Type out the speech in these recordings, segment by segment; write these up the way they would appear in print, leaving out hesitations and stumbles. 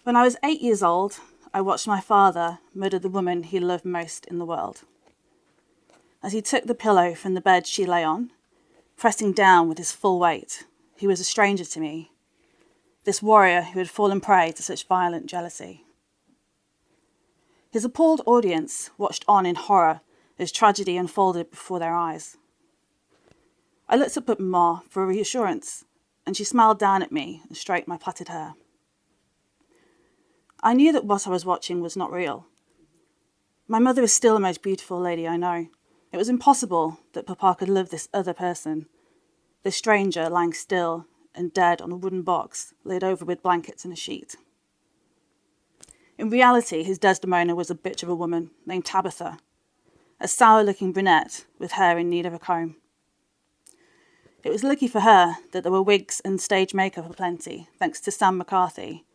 When I was 8 years old, I watched my father murder the woman he loved most in the world. As he took the pillow from the bed she lay on, pressing down with his full weight, he was a stranger to me, this warrior who had fallen prey to such violent jealousy. His appalled audience watched on in horror as tragedy unfolded before their eyes. I looked up at Ma for reassurance, and she smiled down at me and stroked my plaited hair. I knew that what I was watching was not real. My mother is still the most beautiful lady I know. It was impossible that Papa could love this other person, this stranger lying still and dead on a wooden box laid over with blankets and a sheet. In reality, his Desdemona was a bitch of a woman named Tabitha, a sour-looking brunette with hair in need of a comb. It was lucky for her that there were wigs and stage makeup aplenty, thanks to Sam McCarthy,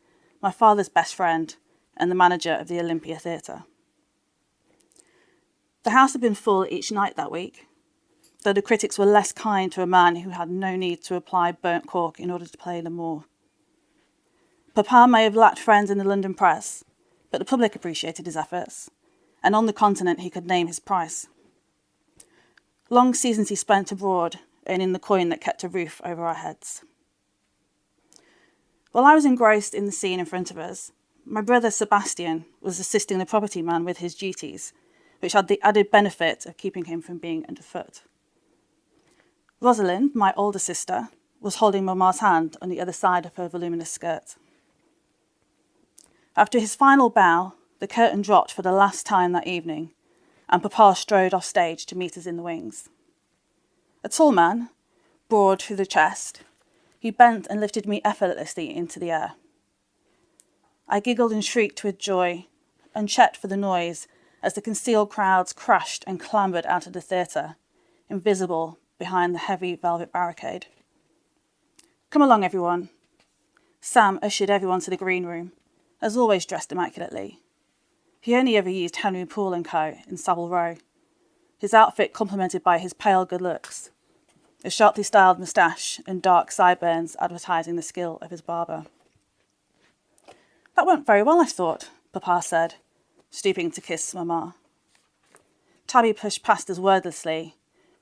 my father's best friend and the manager of the Olympia Theatre. The house had been full each night that week, though the critics were less kind to a man who had no need to apply burnt cork in order to play L'Amour. Papa may have lacked friends in the London press, but the public appreciated his efforts, and on the continent he could name his price. Long seasons he spent abroad, earning the coin that kept a roof over our heads. While I was engrossed in the scene in front of us, my brother Sebastian was assisting the property man with his duties, which had the added benefit of keeping him from being underfoot. Rosalind, my older sister, was holding Mama's hand on the other side of her voluminous skirt. After his final bow, the curtain dropped for the last time that evening, and Papa strode off stage to meet us in the wings. A tall man, broad through the chest, he bent and lifted me effortlessly into the air. I giggled and shrieked with joy, and checked for the noise as the concealed crowds crashed and clambered out of the theatre, invisible behind the heavy velvet barricade. "Come along, everyone." Sam ushered everyone to the green room, as always dressed immaculately. He only ever used Henry Poole & Co. in Savile Row, his outfit complemented by his pale good looks, a sharply styled moustache and dark sideburns advertising the skill of his barber. "That went very well, I thought," Papa said, stooping to kiss Mama. Tabby pushed past us wordlessly,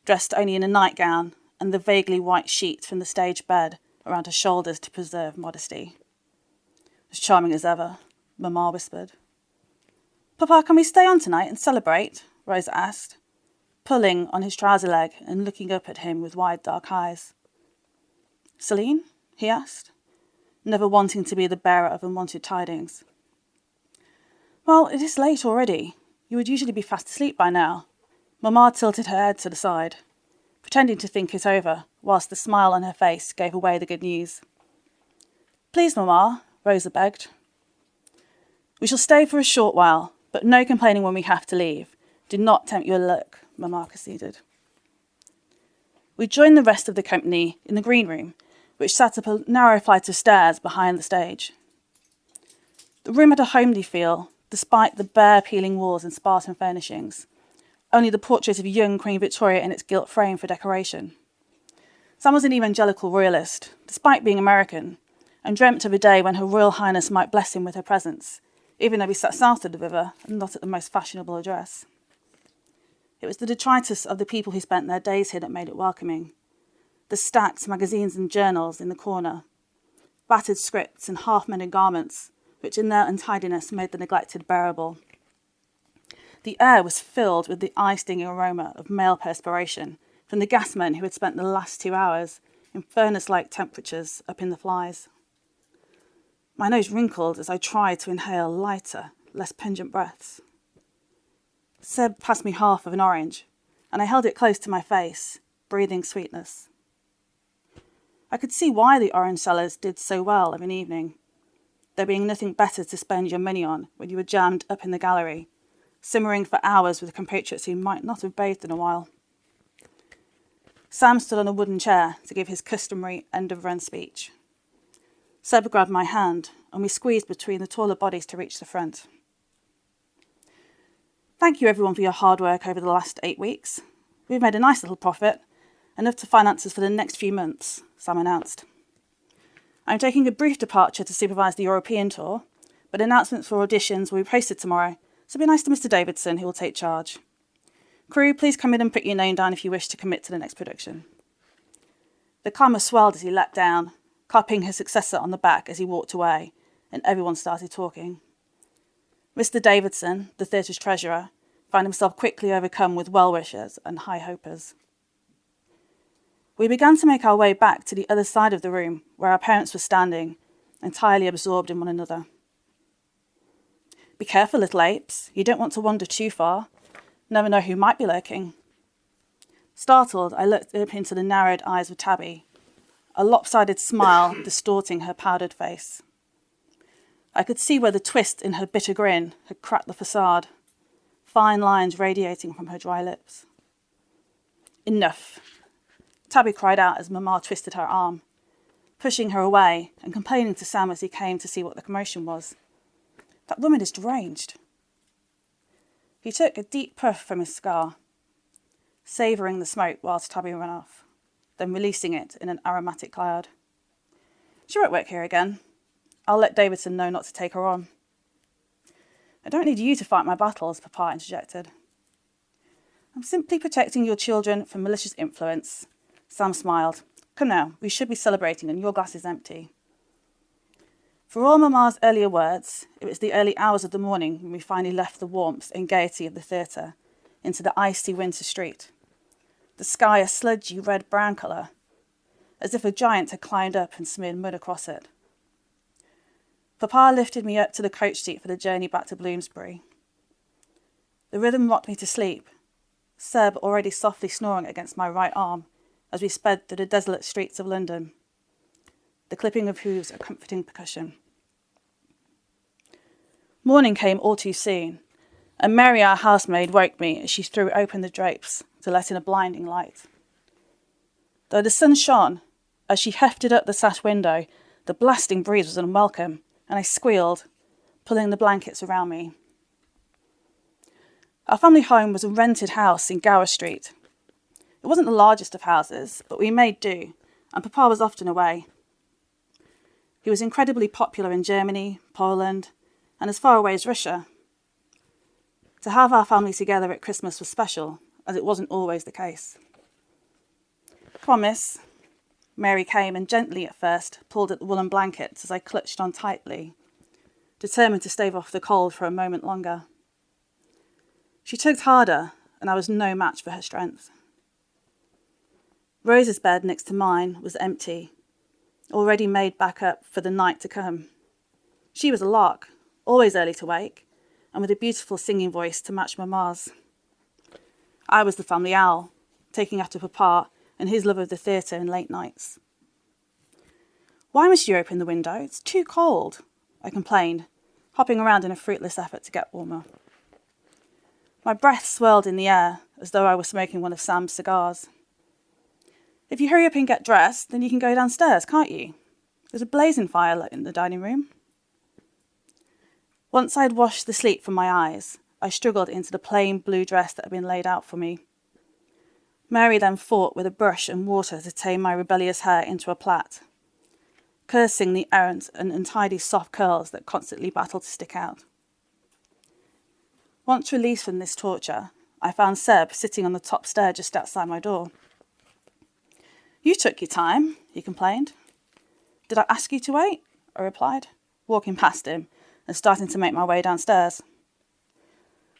dressed only in a nightgown and the vaguely white sheet from the stage bed around her shoulders to preserve modesty. "As charming as ever," Mama whispered. "Papa, can we stay on tonight and celebrate?" Rosa asked, pulling on his trouser leg and looking up at him with wide dark eyes. "Celine?" he asked, never wanting to be the bearer of unwanted tidings. "Well, it is late already. You would usually be fast asleep by now." Mama tilted her head to the side, pretending to think it over, whilst the smile on her face gave away the good news. "Please, Mama," Rosa begged. "We shall stay for a short while, but no complaining when we have to leave. Do not tempt your luck," Mama conceded. We joined the rest of the company in the green room, which sat up a narrow flight of stairs behind the stage. The room had a homely feel, despite the bare peeling walls and Spartan furnishings, only the portrait of young Queen Victoria in its gilt frame for decoration. Sam was an evangelical royalist, despite being American, and dreamt of a day when Her Royal Highness might bless him with her presence, even though he sat south of the river and not at the most fashionable address. It was the detritus of the people who spent their days here that made it welcoming. The stacked magazines and journals in the corner, battered scripts and half-mended garments, which in their untidiness made the neglected bearable. The air was filled with the eye-stinging aroma of male perspiration from the gasmen who had spent the last 2 hours in furnace-like temperatures up in the flies. My nose wrinkled as I tried to inhale lighter, less pungent breaths. Seb passed me half of an orange, and I held it close to my face, breathing sweetness. I could see why the orange sellers did so well of an evening, there being nothing better to spend your money on when you were jammed up in the gallery, simmering for hours with compatriots who might not have bathed in a while. Sam stood on a wooden chair to give his customary end-of-run speech. Seb grabbed my hand, and we squeezed between the taller bodies to reach the front. "Thank you everyone for your hard work over the last 8 weeks. We've made a nice little profit, enough to finance us for the next few months," Sam announced. "I'm taking a brief departure to supervise the European tour, but announcements for auditions will be posted tomorrow, so be nice to Mr. Davidson, who will take charge. Crew, please come in and put your name down if you wish to commit to the next production. The clamour swelled as he leapt down, clapping his successor on the back as he walked away, and everyone started talking. Mr. Davidson, the theatre's treasurer, found himself quickly overcome with well-wishers and high-hopers. We began to make our way back to the other side of the room, where our parents were standing, entirely absorbed in one another. Be careful, little apes. You don't want to wander too far. Never know who might be lurking. Startled, I looked up into the narrowed eyes of Tabby, a lopsided smile distorting her powdered face. I could see where the twist in her bitter grin had cracked the facade, fine lines radiating from her dry lips. Enough, Tabby cried out as Mamma twisted her arm, pushing her away and complaining to Sam as he came to see what the commotion was. That woman is deranged. He took a deep puff from his cigar, savouring the smoke whilst Tabby ran off, then releasing it in an aromatic cloud. She won't work here again. I'll let Davidson know not to take her on. I don't need you to fight my battles, Papa interjected. I'm simply protecting your children from malicious influence. Sam smiled. Come now, we should be celebrating and your glass is empty. For all Mamma's earlier words, it was the early hours of the morning when we finally left the warmth and gaiety of the theatre into the icy winter street. The sky a sludgy red-brown colour, as if a giant had climbed up and smeared mud across it. Papa lifted me up to the coach seat for the journey back to Bloomsbury. The rhythm rocked me to sleep, Seb already softly snoring against my right arm as we sped through the desolate streets of London, the clipping of hooves a comforting percussion. Morning came all too soon, and Mary, our housemaid, woke me as she threw open the drapes to let in a blinding light. Though the sun shone, as she hefted up the sash window, the blasting breeze was unwelcome, and I squealed, pulling the blankets around me. Our family home was a rented house in Gower Street. It wasn't the largest of houses, but we made do, and Papa was often away. He was incredibly popular in Germany, Poland, and as far away as Russia. To have our family together at Christmas was special, as it wasn't always the case. Come on, miss. Mary came and gently at first pulled at the woolen blankets as I clutched on tightly, determined to stave off the cold for a moment longer. She tugged harder, and I was no match for her strength. Rose's bed next to mine was empty, already made back up for the night to come. She was a lark, always early to wake, and with a beautiful singing voice to match Mamma's. I was the family owl, taking after Papa and his love of the theatre and late nights. Why must you open the window? It's too cold, I complained, hopping around in a fruitless effort to get warmer. My breath swirled in the air, as though I were smoking one of Sam's cigars. If you hurry up and get dressed, then you can go downstairs, can't you? There's a blazing fire lit in the dining room. Once I had washed the sleep from my eyes, I struggled into the plain blue dress that had been laid out for me. Mary then fought with a brush and water to tame my rebellious hair into a plait, cursing the errant and untidy soft curls that constantly battled to stick out. Once released from this torture, I found Seb sitting on the top stair just outside my door. You took your time, he complained. Did I ask you to wait? I replied, walking past him and starting to make my way downstairs.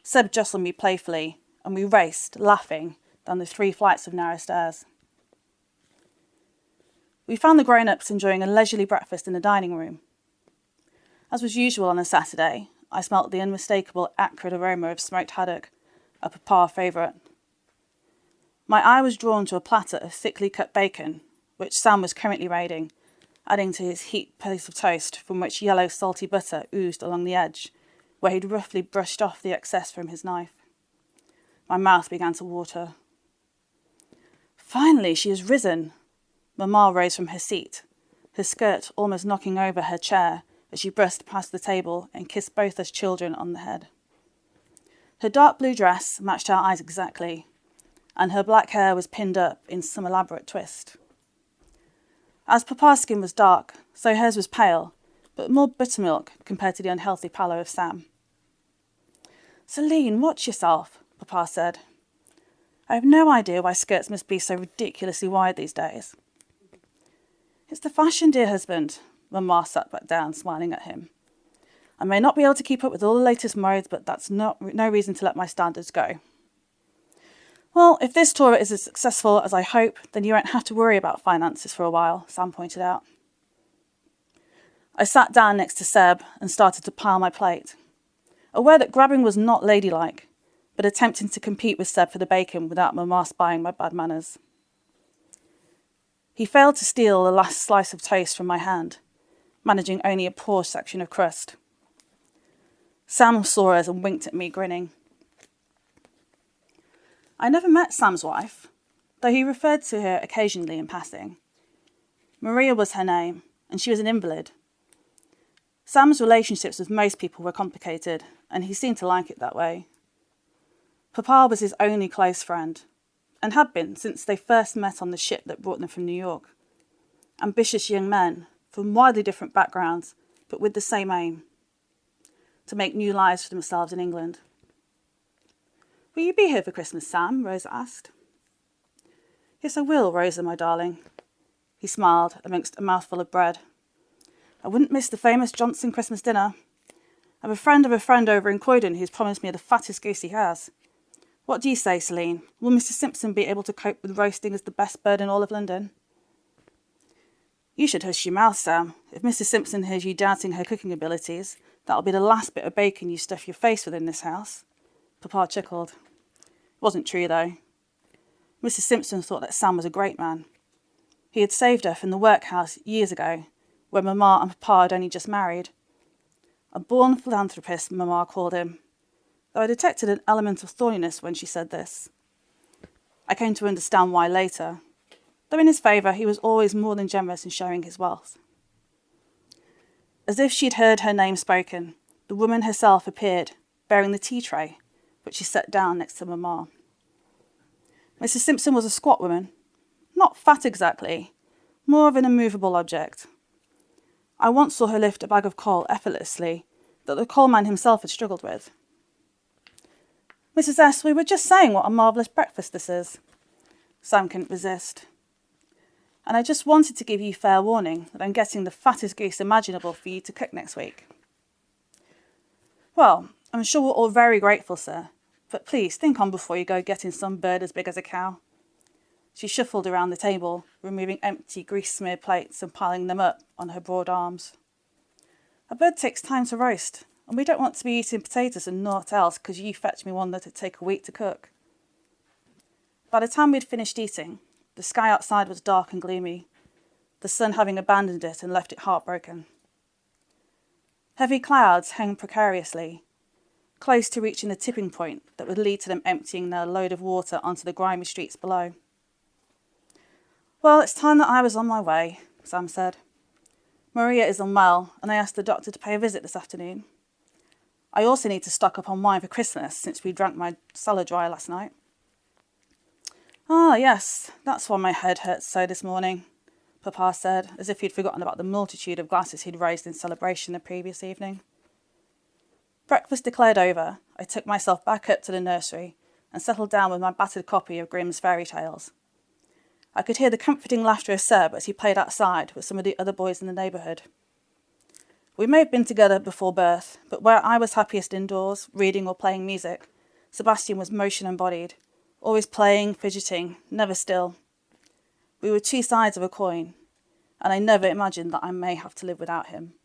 Seb jostled me playfully, and we raced, laughing, down the 3 flights of narrow stairs. We found the grown-ups enjoying a leisurely breakfast in the dining room. As was usual on a Saturday, I smelt the unmistakable acrid aroma of smoked haddock, a Papa favourite. My eye was drawn to a platter of thickly cut bacon, which Sam was currently raiding, adding to his heaped piece of toast, from which yellow salty butter oozed along the edge, where he'd roughly brushed off the excess from his knife. My mouth began to water. Finally, she has risen. Mamma rose from her seat, her skirt almost knocking over her chair as she brushed past the table and kissed both us children on the head. Her dark blue dress matched our eyes exactly, and her black hair was pinned up in some elaborate twist. As Papa's skin was dark, so hers was pale, but more buttermilk compared to the unhealthy pallor of Sam. "Celine, watch yourself," Papa said. "I have no idea why skirts must be so ridiculously wide these days." "It's the fashion, dear husband." Mamma sat back down, smiling at him. "I may not be able to keep up with all the latest modes, but that's no reason to let my standards go." "Well, if this tour is as successful as I hope, then you won't have to worry about finances for a while," Sam pointed out. I sat down next to Seb and started to pile my plate, aware that grabbing was not ladylike, but attempting to compete with Seb for the bacon without Mamma spying my bad manners. He failed to steal the last slice of toast from my hand, managing only a poor section of crust. Sam saw us and winked at me, grinning. I never met Sam's wife, though he referred to her occasionally in passing. Maria was her name, and she was an invalid. Sam's relationships with most people were complicated, and he seemed to like it that way. Papa was his only close friend, and had been since they first met on the ship that brought them from New York. Ambitious young men, from widely different backgrounds, but with the same aim: to make new lives for themselves in England. "Will you be here for Christmas, Sam?" Rosa asked. "Yes, I will, Rosa, my darling." He smiled amongst a mouthful of bread. "I wouldn't miss the famous Johnson Christmas dinner. I have a friend of a friend over in Croydon who's promised me the fattest goose he has. What do you say, Celine? Will Mr. Simpson be able to cope with roasting as the best bird in all of London?" "You should hush your mouth, Sam. If Mrs. Simpson hears you doubting her cooking abilities, that'll be the last bit of bacon you stuff your face with in this house." Papa chuckled. It wasn't true, though. Mrs. Simpson thought that Sam was a great man. He had saved her from the workhouse years ago, where Mamma and Papa had only just married. A born philanthropist, Mamma called him, though I detected an element of thorniness when she said this. I came to understand why later, though in his favour he was always more than generous in sharing his wealth. As if she'd heard her name spoken, the woman herself appeared, bearing the tea tray, which she set down next to Mamma. Mrs. Simpson was a squat woman, not fat exactly, more of an immovable object. I once saw her lift a bag of coal effortlessly that the coalman himself had struggled with. "Mrs. S, we were just saying what a marvellous breakfast this is." Sam couldn't resist. "And I just wanted to give you fair warning that I'm getting the fattest goose imaginable for you to cook next week." "Well, I'm sure we're all very grateful, sir, but please think on before you go getting some bird as big as a cow." She shuffled around the table, removing empty, grease-smeared plates and piling them up on her broad arms. "A bird takes time to roast, and we don't want to be eating potatoes and naught else because you fetch me one that'd take a week to cook." By the time we'd finished eating, the sky outside was dark and gloomy, the sun having abandoned it and left it heartbroken. Heavy clouds hung precariously, close to reaching the tipping point that would lead to them emptying their load of water onto the grimy streets below. "Well, it's time that I was on my way," Sam said. "Maria is unwell, and I asked the doctor to pay a visit this afternoon. I also need to stock up on wine for Christmas, since we drank my cellar dry last night." "Ah, yes, that's why my head hurts so this morning," Papa said, as if he'd forgotten about the multitude of glasses he'd raised in celebration the previous evening. Breakfast declared over, I took myself back up to the nursery and settled down with my battered copy of Grimm's fairy tales. I could hear the comforting laughter of Seb as he played outside with some of the other boys in the neighbourhood. We may have been together before birth, but where I was happiest indoors, reading or playing music, Sebastian was motion-embodied, always playing, fidgeting, never still. We were two sides of a coin, and I never imagined that I may have to live without him.